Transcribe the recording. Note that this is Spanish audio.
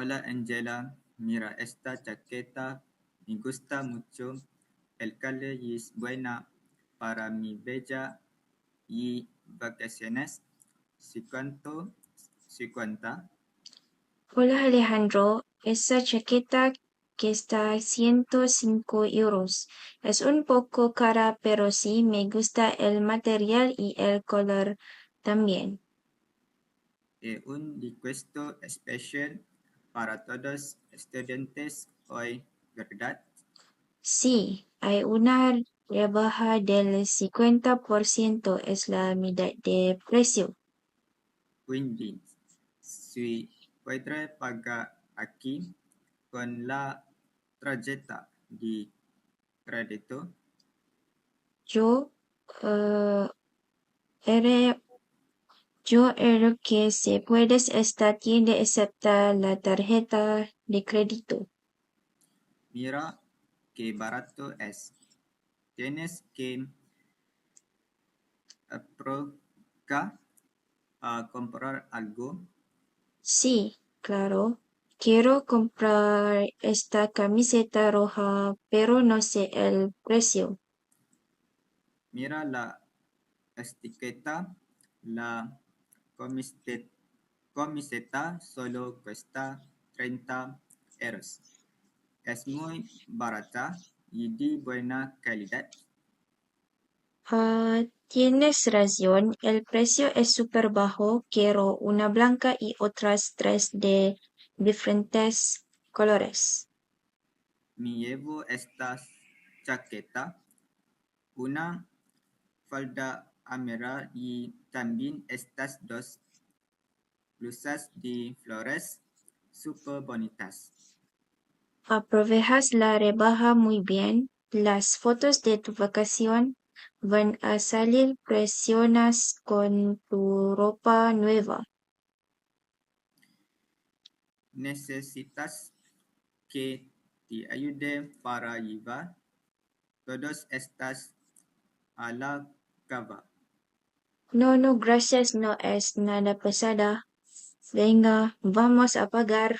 Hola Angela, mira, esta chaqueta me gusta mucho. El color es buena para mi bella y vacaciones. ¿50? Hola Alejandro, esa chaqueta que está a 105 euros. Es un poco cara, pero sí me gusta el material y el color también. Un requesto especial para todos estudiantes hoy, ¿verdad? Sí, hay una rebaja del 50%, es la mitad de precio. Quindi, si puede pagar aquí con la tarjeta de crédito. Yo, eh, era- era que se puedes esta tienda acepta la tarjeta de crédito. Mira qué barato es. Tienes que aprobar a comprar algo. Sí, claro. Quiero comprar esta camiseta roja, pero no sé el precio. Mira la etiqueta. La camiseta solo cuesta 30 euros. Es muy barata y de buena calidad. Tienes razón, el precio es súper bajo. Quiero una blanca y otras tres de diferentes colores. Me llevo esta chaqueta, una falda amarilla y también estas dos blusas de flores super bonitas. Aprovechas la rebaja muy bien. Las fotos de tu vacación van a salir preciosas con tu ropa nueva. ¿Necesitas que te ayude para llevar todas estas a la cava? No, no, gracias, no es nada pesada. Venga, vamos a pagar.